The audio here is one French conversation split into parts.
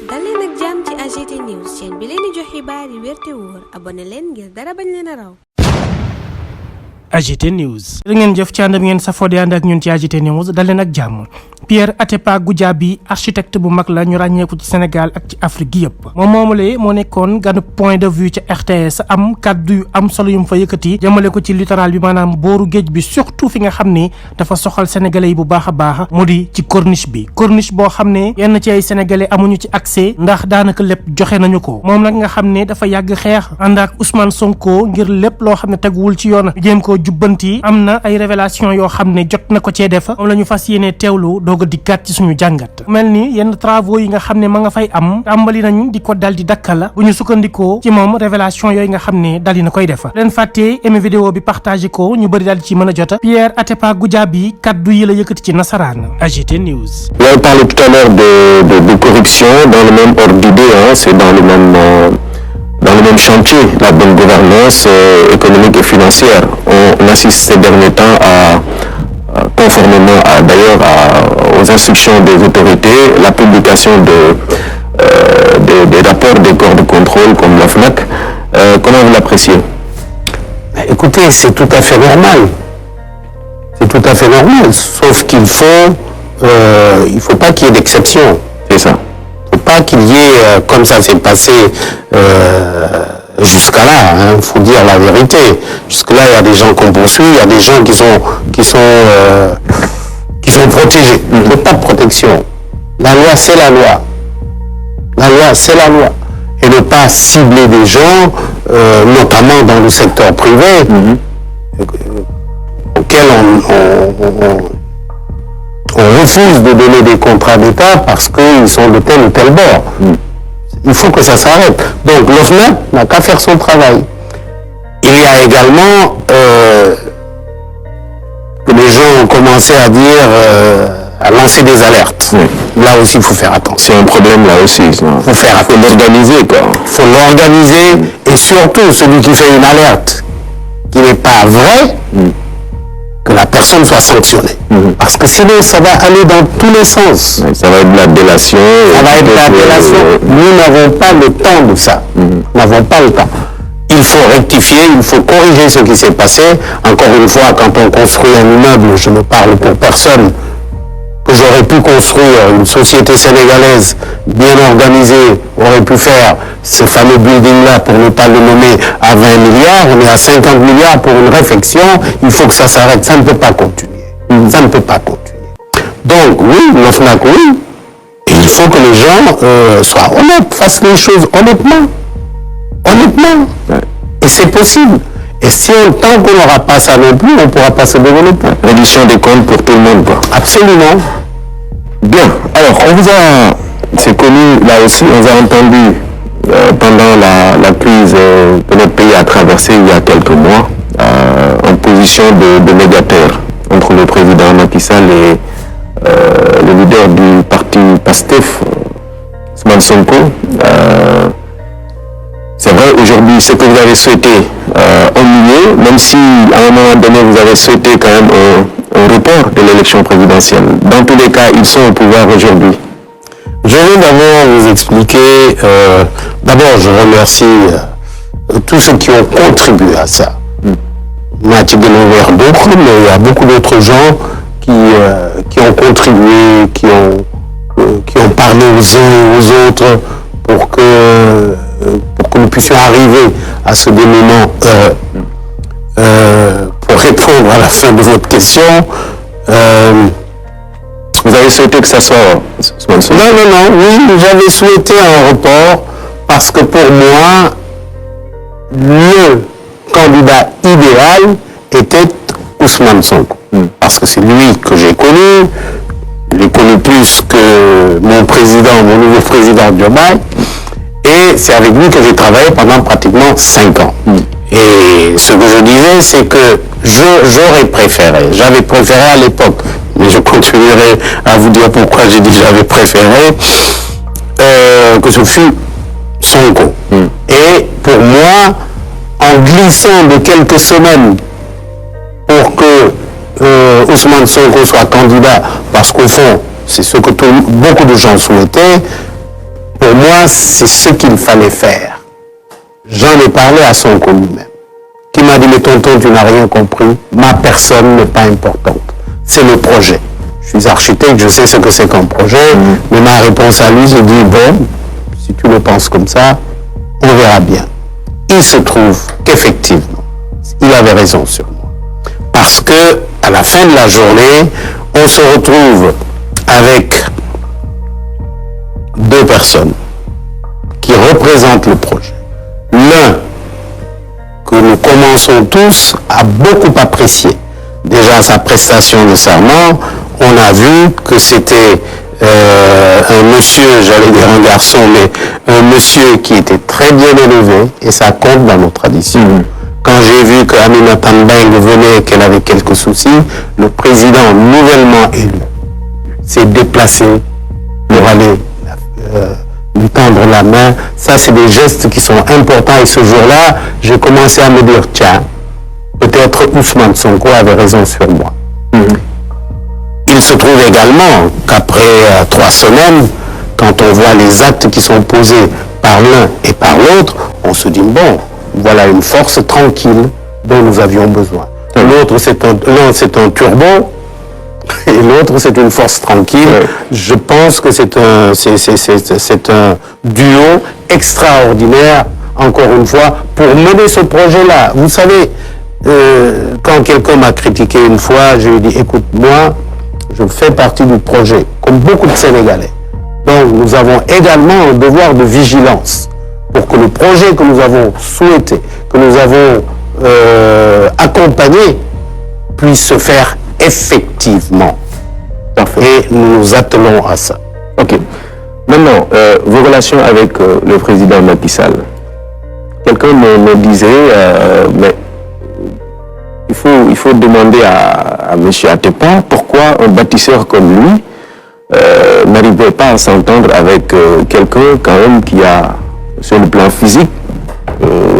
dal leen ak jàmm ci AGT News chaîne bi leen di jox xibaar yi wér te wóor abonné leen ngir dara bañ leen a raw. AGT News. da ngeen jëf ci ànd bi ngeen safoo di ànd ak ñun ci AGT News dal leen ak jàmm. Pierre Atepa Goudiaby architecte bu mag la ñu ràññeeku ci Sénégal ak ci Afrique gi yëpp moom moomulee moo nekkoon ganu point de vue ca RTS am kàddu yu am solo yu mu fa yëkkati jëmale ko ci littoral bi maanaam booru géej bi surtout fi nga xam ne dafa soxal sénégalais yi bu baax a baax mu di ci corniche boo xam ne yenn ci ay sénégalais amuñu ci accès ndax daanaka lépp joxe nañu ko moom nag nga xam ne dafa yàgg xeex ànd ak Ousmane Sonko ngir lépp loo xam ne teguwul ci yoon jéem koo jubbanti am na ay révélation yoo xam ne jot na ko cee def moom la ñu fas yéene teewlu doog a dikkaat ci suñu jàngat mel ni yenn travaux yi nga xam ne ma nga fay am tàmbali nañu di ko dal di dakkal bu ñu sukkandikoo ci moom révélation yooyu nga xam ne dal di na koy def leen fàttee aimé vidéo bi partagé ko ñu bëri daal di ci mën a jota Pierre Atepa Goudiaby kaddu yi la yëkkati ci nasaraan AGT News. Vous avez parlé tout à l'heure de corruption dans le même ordre d'idée, c'est dans le même chantier, la bonne gouvernance économique et financière. On assiste ces derniers temps conformément aux instructions des autorités, la publication des rapports des corps de contrôle comme l'OFNAC. Comment vous l'appréciez? Écoutez, c'est tout à fait normal. C'est tout à fait normal, sauf qu'il faut pas qu'il y ait d'exception. C'est ça. Il ne faut pas qu'il y ait, comme ça s'est passé jusqu'à là, il faut dire la vérité. Jusque-là, il y a des gens qu'on poursuit, il y a des gens qui sont protégés. Il n'y a pas de protection. La loi, c'est la loi. La loi, c'est la loi. Et ne pas cibler des gens, notamment dans le secteur privé, auxquels on refuse de donner des contrats d'État parce qu'ils sont de tel ou tel bord. Il faut que ça s'arrête. Donc l'OFNAC n'a qu'à faire son travail. Il y a également que les gens ont commencé à dire, à lancer des alertes. Là aussi, il faut faire attention. C'est un problème là aussi. Il faut faire attention. Il faut l'organiser, quoi. Il faut l'organiser et surtout celui qui fait une alerte qui n'est pas vraie, que la personne soit sanctionnée. Parce que sinon, ça va aller dans tous les sens. Ça va être de la délation. Ça va être de la délation. Nous n'avons pas le temps de ça. Nous n'avons pas le temps. Il faut rectifier, il faut corriger ce qui s'est passé. Encore une fois, quand on construit un immeuble, je ne parle pour personne, que j'aurais pu construire une société sénégalaise bien organisée, aurait pu faire ce fameux building-là, pour ne pas le nommer, à 20 milliards, on est à 50 milliards pour une réfection, il faut que ça s'arrête, ça ne peut pas continuer. Ça ne peut pas continuer. Donc oui, l'OFNAC, oui, et il faut que les gens soient honnêtes, fassent les choses honnêtement. Honnêtement. Et c'est possible. Et si tant qu'on n'aura pas ça non plus, on ne pourra pas se développer. Reddition des comptes pour tout le monde, quoi. Absolument. Bien. Alors, c'est connu, là aussi, on vous a entendu pendant la crise que notre pays a traversée il y a quelques mois, en position de médiateur entre le président Macky Sall et le leader du parti PASTEF, Ousmane Sonko. C'est vrai, aujourd'hui, ce que vous avez souhaité ennuyer, même si à un moment donné, vous avez souhaité quand même un report de l'élection présidentielle. Dans tous les cas, ils sont au pouvoir aujourd'hui. Je vais d'abord vous expliquer. D'abord, je remercie tous ceux qui ont contribué à ça. Mathieu Guénouvert, d'autres, mais il y a beaucoup d'autres gens qui ont contribué, qui ont parlé aux uns et aux autres pour que nous puissions arriver à ce dénouement. Pour répondre à la fin de votre question, vous avez souhaité que ça soit... Non, oui, j'avais souhaité un report parce que pour moi, le candidat idéal était Ousmane Sonko. Parce que c'est lui que j'ai connu, je l'ai connu plus que mon nouveau président Diomaye, et c'est avec lui que j'ai travaillé pendant pratiquement 5 ans. Et ce que je disais, c'est que j'avais préféré à l'époque, mais je continuerai à vous dire pourquoi j'ai dit que j'avais préféré, que ce fût Sonko. Et pour moi, en glissant de quelques semaines pour que Ousmane Sonko soit candidat, parce qu'au fond, c'est ce que beaucoup de gens souhaitaient, pour moi, moi, c'est ce qu'il fallait faire. J'en ai parlé à Sonko lui-même, qui m'a dit, mais tonton, tu n'as rien compris, ma personne n'est pas importante, c'est le projet. Je suis architecte, je sais ce que c'est qu'un projet, mais ma réponse à lui, j'ai dit, bon, si tu le penses comme ça, on verra bien. Il se trouve qu'effectivement, il avait raison sur moi. Parce que, à la fin de la journée, on se retrouve avec deux personnes qui représentent le projet. L'un, que nous commençons tous à beaucoup apprécier. Déjà, sa prestation de serment, on a vu que c'était un monsieur, j'allais dire un garçon, mais un monsieur qui était très bien élevé, et ça compte dans nos traditions. Quand j'ai vu que Aminata Mbengue venait et qu'elle avait quelques soucis, le président nouvellement élu s'est déplacé pour aller lui tendre la main. Ça, c'est des gestes qui sont importants. Et ce jour-là, j'ai commencé à me dire, tiens, peut-être Ousmane Sonko avait raison sur moi. Il se trouve également qu'après 3 semaines, quand on voit les actes qui sont posés par l'un et par l'autre, on se dit, bon, voilà une force tranquille dont nous avions besoin. L'autre, c'est un turbo, et l'autre, c'est une force tranquille. Je pense que c'est un duo extraordinaire, encore une fois, pour mener ce projet-là. Vous savez, quand quelqu'un m'a critiqué une fois, je lui ai dit, écoute, moi, je fais partie du projet, comme beaucoup de Sénégalais. Donc, nous avons également un devoir de vigilance pour que le projet que nous avons souhaité, que nous avons accompagné, puisse se faire effectivement. Parfait. Et nous nous attelons à ça. Ok. Maintenant, vos relations avec le président Macky Sall. Quelqu'un me disait, mais il faut demander à M. Atepa pourquoi un bâtisseur comme lui n'arrivait pas à s'entendre avec quelqu'un quand même qui a, sur le plan physique,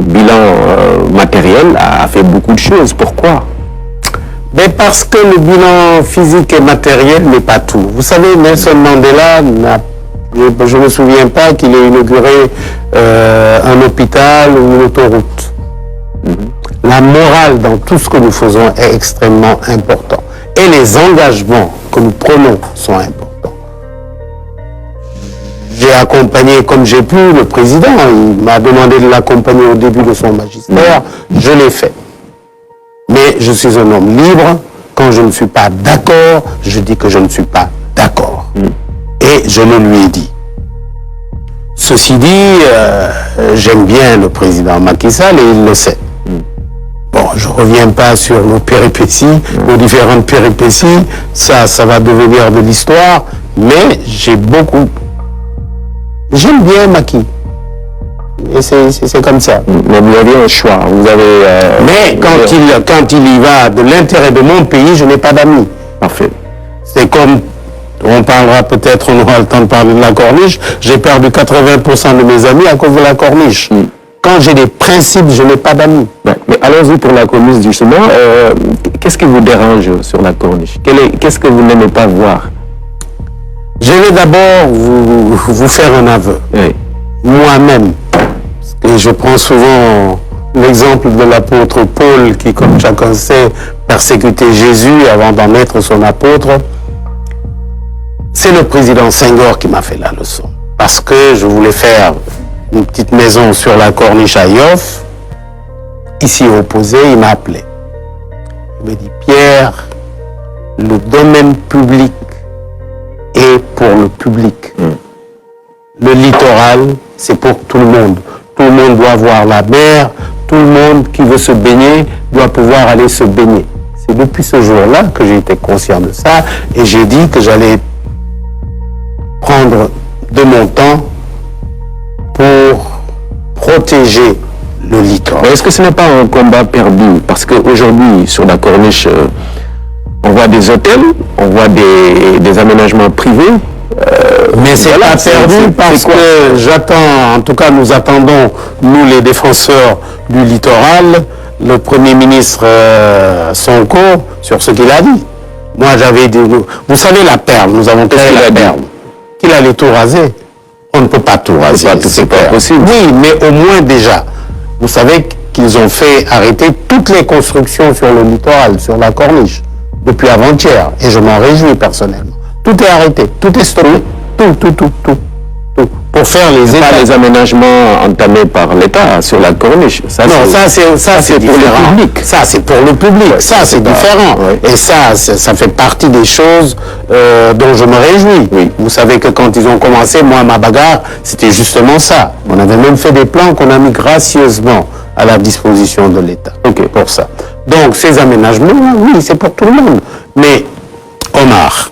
bilan matériel, a fait beaucoup de choses. Pourquoi? Mais parce que le bilan physique et matériel n'est pas tout. Vous savez, Nelson Mandela, je ne me souviens pas qu'il ait inauguré un hôpital ou une autoroute. La morale dans tout ce que nous faisons est extrêmement important. Et les engagements que nous prenons sont importants. J'ai accompagné comme j'ai pu le président. Il m'a demandé de l'accompagner au début de son magistère. Je l'ai fait. Mais je suis un homme libre. Quand je ne suis pas d'accord, je dis que je ne suis pas d'accord. Et je le lui ai dit. Ceci dit, j'aime bien le président Macky Sall et il le sait. Bon, je ne reviens pas sur nos péripéties, nos différentes péripéties. Ça va devenir de l'histoire. Mais j'aime bien Macky. Et c'est comme ça. Mais vous avez un choix. Vous avez. Mais quand il y va de l'intérêt de mon pays, je n'ai pas d'amis. Parfait. C'est comme, on parlera peut-être, on aura le temps de parler de la corniche. J'ai perdu 80% de mes amis à cause de la corniche. Quand j'ai des principes, je n'ai pas d'amis. Mais allons-y pour la corniche, justement. Qu'est-ce qui vous dérange sur la corniche? Qu'est-ce que vous n'aimez pas voir? Je vais d'abord vous faire un aveu. Oui. Moi-même, et je prends souvent l'exemple de l'apôtre Paul qui, comme chacun sait, persécutait Jésus avant d'en être son apôtre. C'est le président Senghor qui m'a fait la leçon. Parce que je voulais faire une petite maison sur la corniche à Yoff. Ici opposé, il m'a appelé. Il me dit, Pierre, le domaine public est pour le public. Le littoral, c'est pour tout le monde. Tout le monde doit voir la mer. Tout le monde qui veut se baigner doit pouvoir aller se baigner. C'est depuis ce jour-là que j'ai été conscient de ça et j'ai dit que j'allais prendre de mon temps pour protéger le littoral. Est-ce que ce n'est pas un combat perdu? Parce qu'aujourd'hui, sur la corniche, on voit des hôtels, on voit des aménagements privés. Mais c'est voilà, pas perdu parce que j'attends, en tout cas nous attendons, nous les défenseurs du littoral, le Premier ministre Sonko sur ce qu'il a dit. Moi j'avais dit, vous savez la perle, nous avons créé la perle, qu'il allait tout raser. On ne peut pas tout raser. C'est pas possible. Oui, mais au moins déjà, vous savez qu'ils ont fait arrêter toutes les constructions sur le littoral, sur la corniche, depuis avant-hier. Et je m'en réjouis personnellement. Tout est arrêté, tout est stoppé. Tout. Pour faire les aménagements entamés par l'État sur la corniche. Ça c'est pour le public. Ça c'est pour le public. Ouais, ça c'est différent. Ouais. Et ça fait partie des choses dont je me réjouis. Oui. Vous savez que quand ils ont commencé, moi ma bagarre, c'était justement ça. On avait même fait des plans qu'on a mis gracieusement à la disposition de l'État. Pour ça. Donc ces aménagements, oui, c'est pour tout le monde. Mais Omar,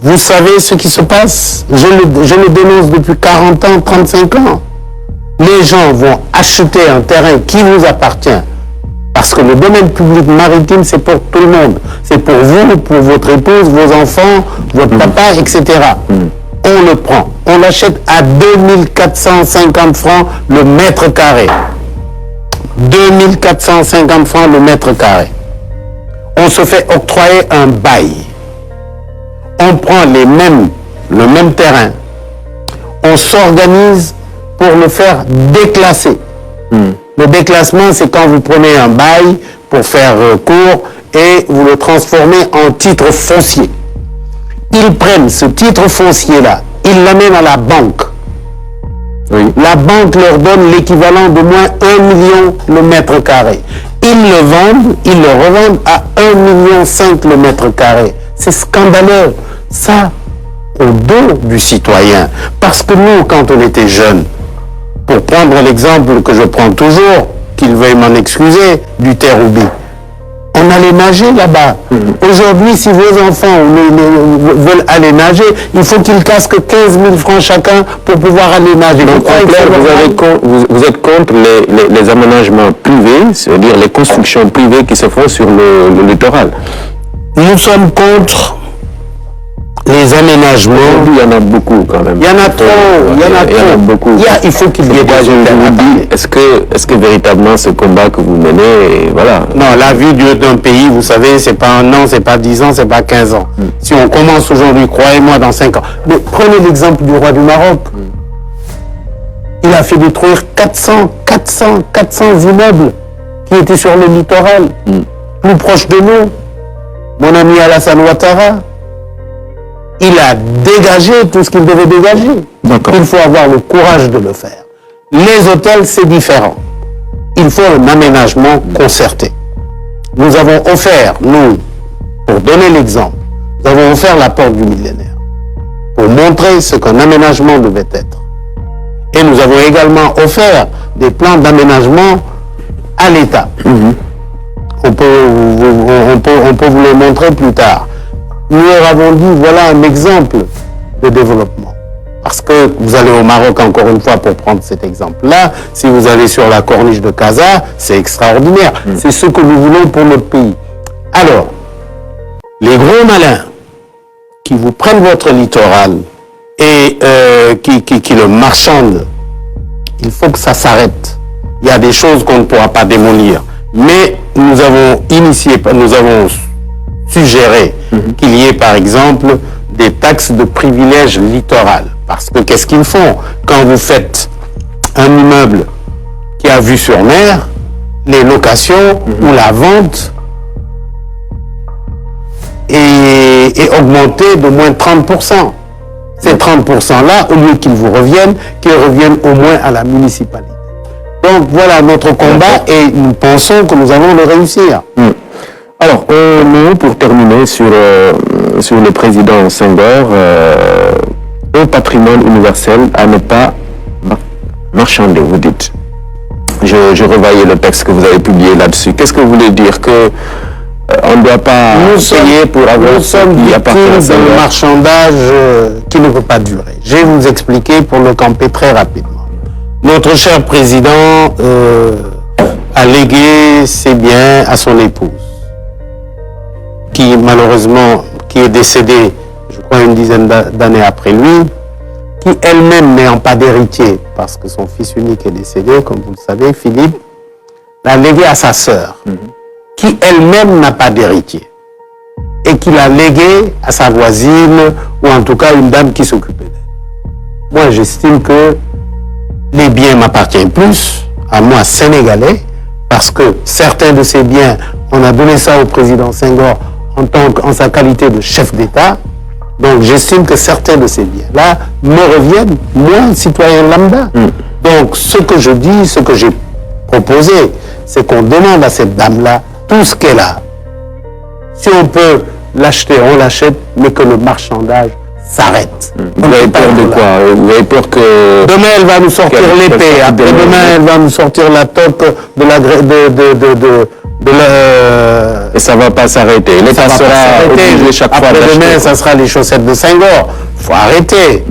vous savez ce qui se passe? Je le dénonce depuis 40 ans, 35 ans. Les gens vont acheter un terrain qui vous appartient. Parce que le domaine public maritime, c'est pour tout le monde. C'est pour vous, pour votre épouse, vos enfants, votre papa, etc. On le prend. On l'achète à 2450 francs le mètre carré. 2450 francs le mètre carré. On se fait octroyer un bail. On prend le même terrain, on s'organise pour le faire déclasser. Le déclassement, c'est quand vous prenez un bail pour faire court et vous le transformez en titre foncier. Ils prennent ce titre foncier-là, ils l'amènent à la banque. Oui. La banque leur donne l'équivalent de moins 1 million le mètre carré. Ils le revendent à 1,5 million le mètre carré. C'est scandaleux. Ça, au dos du citoyen. Parce que nous, quand on était jeunes, pour prendre l'exemple que je prends toujours, qu'il veuille m'en excuser, du Terroubi, on allait nager là-bas. Aujourd'hui, si vos enfants veulent aller nager, il faut qu'ils casquent 15 000 francs chacun pour pouvoir aller nager. Donc, vous êtes contre les aménagements privés, c'est-à-dire les constructions privées qui se font sur le littoral. Nous sommes contre les aménagements. Il y en a beaucoup quand même. Il y en a trop. Il y en a beaucoup. Il faut qu'il y ait des est-ce que véritablement ce combat que vous menez, voilà. Non, la vie d'un pays, vous savez, c'est pas 1 an, c'est pas 10 ans, c'est pas 15 ans. Si on commence aujourd'hui, croyez-moi, dans 5 ans. Mais prenez l'exemple du roi du Maroc. Il a fait détruire 400 immeubles qui étaient sur le littoral, plus proche de nous. Mon ami Alassane Ouattara, il a dégagé tout ce qu'il devait dégager. Il faut avoir le courage de le faire. Les hôtels, c'est différent. Il faut un aménagement concerté. Nous avons offert, nous, pour donner l'exemple, nous avons offert la porte du millénaire pour montrer ce qu'un aménagement devait être. Et nous avons également offert des plans d'aménagement à l'État. On peut vous les montrer plus tard. Nous leur avons dit, voilà un exemple de développement. Parce que vous allez au Maroc, encore une fois, pour prendre cet exemple-là, si vous allez sur la corniche de Casa, c'est extraordinaire. C'est ce que nous voulons pour notre pays. Alors, les gros malins qui vous prennent votre littoral et qui le marchandent, il faut que ça s'arrête. Il y a des choses qu'on ne pourra pas démolir. Mais nous avons suggéré qu'il y ait par exemple des taxes de privilège littoral. Parce que qu'est-ce qu'ils font? Quand vous faites un immeuble qui a vue sur mer, les locations ou la vente est augmentée de moins 30%. Ces 30%-là, au lieu qu'ils vous reviennent, qu'ils reviennent au moins à la municipalité. Donc voilà notre combat et nous pensons que nous allons le réussir. Alors, nous, pour terminer sur le président Senghor, un patrimoine universel à ne pas marchander, vous dites. Je revoyais le texte que vous avez publié là-dessus. Qu'est-ce que vous voulez dire? Que on ne doit pas payer pour avoir ce qui appartient à Senghor? Nous sommes marchandage qui ne peut pas durer. Je vais vous expliquer pour le camper très rapidement. Notre cher président a légué ses biens à son épouse, qui malheureusement, qui est décédée, je crois, une dizaine d'années après lui, qui elle-même n'ayant pas d'héritier, parce que son fils unique est décédé, comme vous le savez, Philippe, l'a légué à sa sœur, qui elle-même n'a pas d'héritier, et qui l'a légué à sa voisine, ou en tout cas une dame qui s'occupait d'elle. moi j'estime que les biens m'appartiennent plus à moi, Sénégalais, parce que certains de ces biens, on a donné ça au président Senghor en sa qualité de chef d'État. Donc j'estime que certains de ces biens-là me reviennent, moi, citoyen lambda. Donc ce que je dis, ce que j'ai proposé, c'est qu'on demande à cette dame-là tout ce qu'elle a. Si on peut l'acheter, on l'achète, mais que le marchandage s'arrête. Vous avez peur de quoi? Vous avez peur que... Demain, elle va nous sortir l'épée. Après demain, elle va nous sortir la toque de la... Et ça ne va pas s'arrêter. L'État sera obligé chaque fois d'acheter. Après demain, ça sera les chaussettes de Senghor. Il faut arrêter.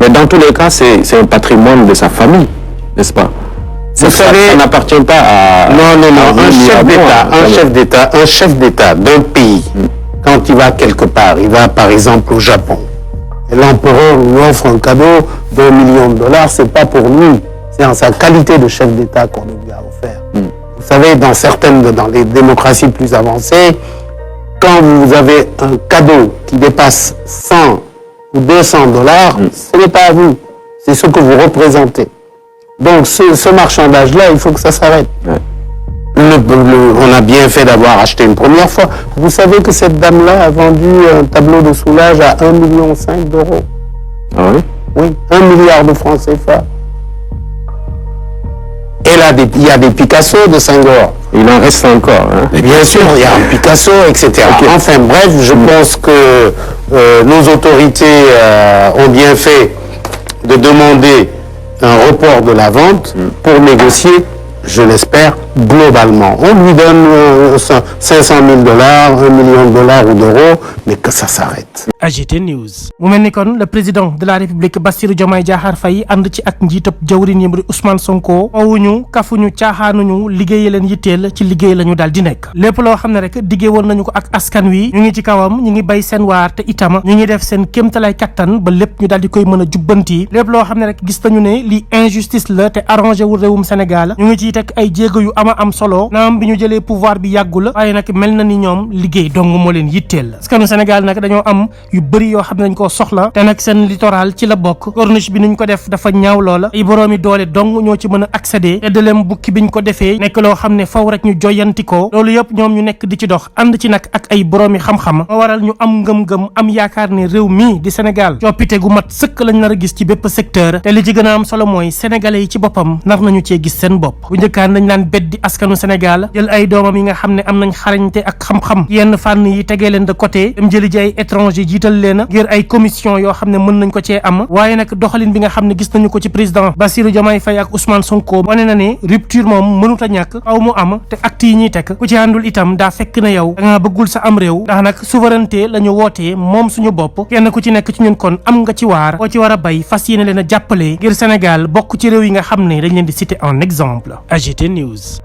Mais dans tous les cas, c'est un patrimoine de sa famille, n'est-ce pas? Vous savez, ça n'appartient pas à... Non. Un chef d'État d'un pays, quand il va quelque part, il va par exemple au Japon, et l'empereur lui offre un cadeau d'1 million de dollars, c'est pas pour lui, c'est en sa qualité de chef d'État qu'on lui a offert. Vous savez, dans les démocraties plus avancées, quand vous avez un cadeau qui dépasse 100 ou 200 dollars, ce n'est pas à vous, c'est ce que vous représentez. Donc ce marchandage-là, il faut que ça s'arrête. On a bien fait d'avoir acheté une première fois. Vous savez que cette dame-là a vendu un tableau de Soulages à 1,5 million d'euros. Ah oui? Oui, 1 milliard de francs CFA. Et il y a des Picasso de Senghor. Il en reste encore. Hein? Et bien sûr, il y a un Picasso, etc. Okay. Enfin bref, je pense que nos autorités ont bien fait de demander un report de la vente pour négocier, je l'espère, globalement. On lui donne 500 000 dollars, 1 million de dollars ou d'euros, mais que ça s'arrête. AGT News. mu mel ni kon le président de la république Bassirou Diomaye Diakhar Faye ànd ci ak njiitab jawriñ yi di Ousmane Sonko owuñu kafuñu caaxaanuñu liggéey leen yitteel ci liggéey la ñu daal di nekk lépp loo xam ne rek diggee woon nañu ko ak askan wi ñu ngi ci kawam ñu ngi bay seen waar te itama ñu ngi def seen kéemtalaay kattan ba lépp ñu daal di koy mën a jubbanti lépp loo xam ne rek gis nañu ne li injustice la te arrangé wul réewum Sénégal ñu ngi ciy teg ay jéego yu am solo naam bi ñu jëlee pouvoir bi yàggul waaye nag mel na ni ñoom liggéey dong moo leen yitteel askanu Sénégal nag dañoo am yu bëri yoo xam ne dañ koo soxla te nag seen littoral ci la bokk corniche bi niñ ko def dafa ñaaw loola ay boroomi doole dong ñoo ci mën a accéder te dëlem bukki biñ ko defee nekk loo xam ne faw rek ñu joyanti ko loolu yëpp ñoom ñu nekk di ci dox ànd ci nag ak ay boroomi xam-xam moo waral ñu am ngëm-ngëm am yaakaar ne réew mii di Sénégal coppite gu mat sëkk lañ nar a gis ci bépp secteur te li ci gën a am solo mooy sénégalais yi ci boppam nar nañu cee gis seen bopp bu njëkkaan dañ naan beddi askanu Sénégal jël ay doomam yi nga xam ne am nañ xarañte ak xam-xam yenn fànn yi tegee leen de côté dem jëli ji ay étranger jiital leen ngir ay commission yoo xam ne mën nañ ko cee am waaye nag doxalin bi nga xam ne gis nañu ko ci président Bassirou Diomaye Faye ak Ousmane Sonko wane na ne rupture moom mënut a ñàkk aw mu am te acte yi ñuy teg ku ci àndul itam daa fekk na yow da nga bëggul sa am réew ndax nag souveraineté la ñu wootee moom suñu bopp kenn ku ci nekk ci ñun kon am nga ci waar boo ci war a bay fas yéene leen a jàppale ngir Sénégal bokk ci réew yi nga xam ne dañ leen di citer en exemple. AGT News.